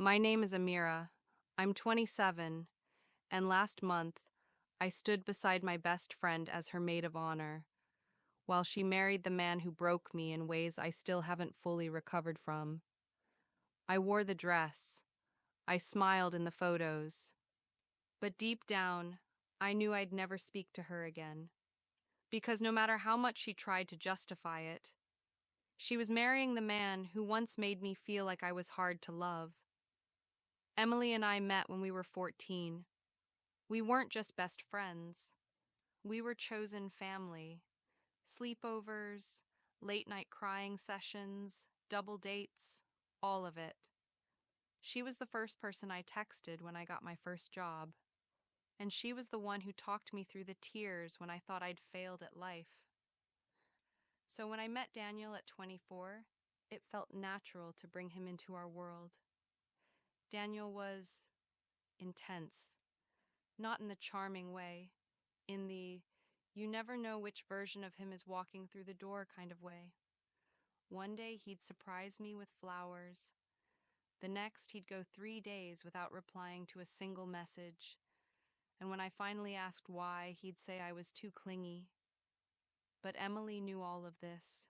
My name is Amira. I'm 27, and last month I stood beside my best friend as her maid of honor, while she married the man who broke me in ways I still haven't fully recovered from. I wore the dress. I smiled in the photos. But deep down, I knew I'd never speak to her again. Because no matter how much she tried to justify it, she was marrying the man who once made me feel like I was hard to love. Emily and I met when we were 14. We weren't just best friends. We were chosen family. Sleepovers, late night crying sessions, double dates, all of it. She was the first person I texted when I got my first job, and she was the one who talked me through the tears when I thought I'd failed at life. So when I met Daniel at 24, it felt natural to bring him into our world. Daniel was intense, not in the charming way, in the you never know which version of him is walking through the door kind of way. One day he'd surprise me with flowers. The next he'd go 3 days without replying to a single message. And when I finally asked why, he'd say I was too clingy. But Emily knew all of this.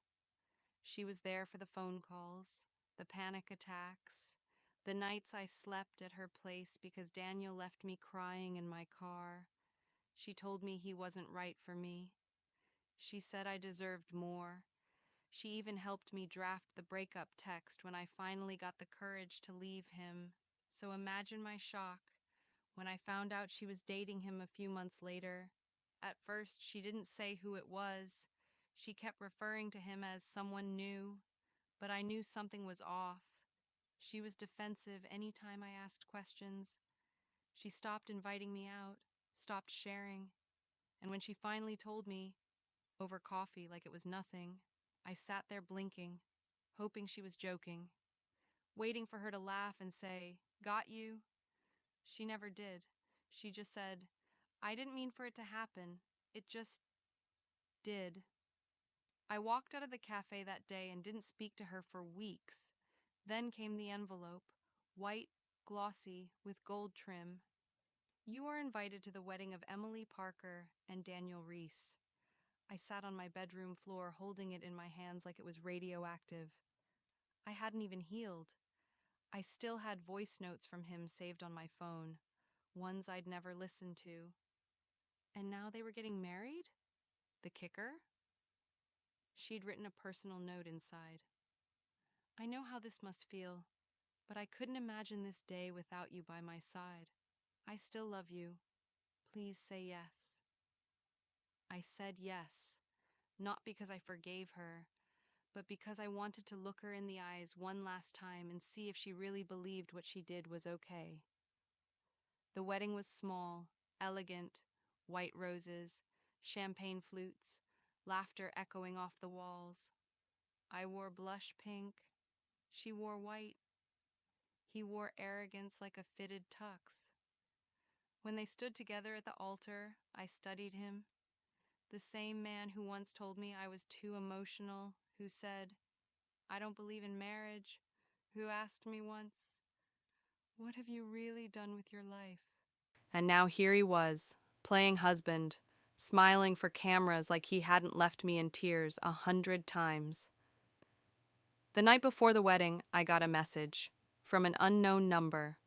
She was there for the phone calls, the panic attacks, the nights I slept at her place because Daniel left me crying in my car. She told me he wasn't right for me. She said I deserved more. She even helped me draft the breakup text when I finally got the courage to leave him. So imagine my shock when I found out she was dating him a few months later. At first, she didn't say who it was. She kept referring to him as someone new, but I knew something was off. She was defensive any time I asked questions. She stopped inviting me out, stopped sharing, and when she finally told me, over coffee like it was nothing, I sat there blinking, hoping she was joking, waiting for her to laugh and say, "Got you?" She never did. She just said, "I didn't mean for it to happen. It just did." I walked out of the cafe that day and didn't speak to her for weeks. Then came the envelope, white, glossy, with gold trim. "You are invited to the wedding of Emily Parker and Daniel Reese." I sat on my bedroom floor holding it in my hands like it was radioactive. I hadn't even healed. I still had voice notes from him saved on my phone, ones I'd never listened to. And now they were getting married? The kicker? She'd written a personal note inside. "I know how this must feel, but I couldn't imagine this day without you by my side. I still love you. Please say yes." I said yes, not because I forgave her, but because I wanted to look her in the eyes one last time and see if she really believed what she did was okay. The wedding was small, elegant, white roses, champagne flutes, laughter echoing off the walls. I wore blush pink. She wore white. He wore arrogance like a fitted tux. When they stood together at the altar, I studied him. The same man who once told me I was too emotional, who said, "I don't believe in marriage," who asked me once, "What have you really done with your life?" And now here he was, playing husband, smiling for cameras like he hadn't left me in tears 100 times. The night before the wedding, I got a message from an unknown number.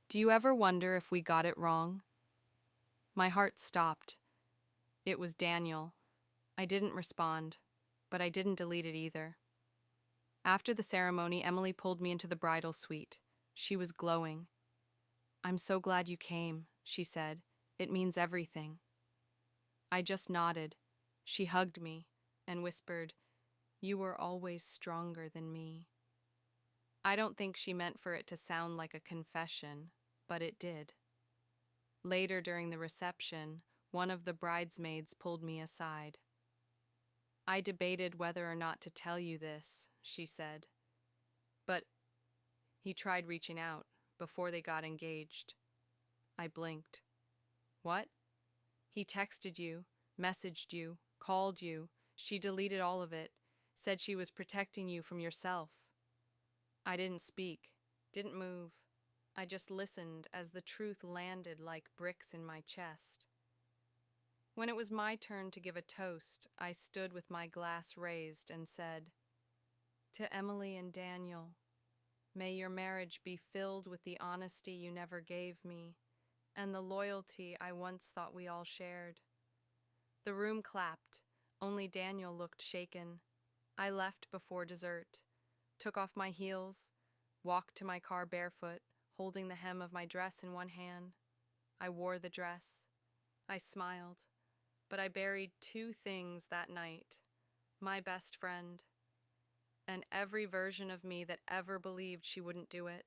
"Do you ever wonder if we got it wrong?" My heart stopped. It was Daniel. I didn't respond, but I didn't delete it either. After the ceremony, Emily pulled me into the bridal suite. She was glowing. "I'm so glad you came," she said. "It means everything." I just nodded. She hugged me and whispered, "You were always stronger than me." I don't think she meant for it to sound like a confession, but it did. Later during the reception, one of the bridesmaids pulled me aside. "I debated whether or not to tell you this," she said. "But he tried reaching out before they got engaged." I blinked. "What?" "He texted you, messaged you, called you. She deleted all of it, said she was protecting you from yourself." I didn't speak. Didn't move. I just listened as the truth landed like bricks in my chest. When it was my turn to give a toast, I stood with my glass raised and said, "To Emily and Daniel, may your marriage be filled with the honesty you never gave me and the loyalty I once thought we all shared." The room clapped. Only Daniel looked shaken. I left before dessert, took off my heels, walked to my car barefoot, holding the hem of my dress in one hand. I wore the dress. I smiled, but I buried two things that night: my best friend and every version of me that ever believed she wouldn't do it.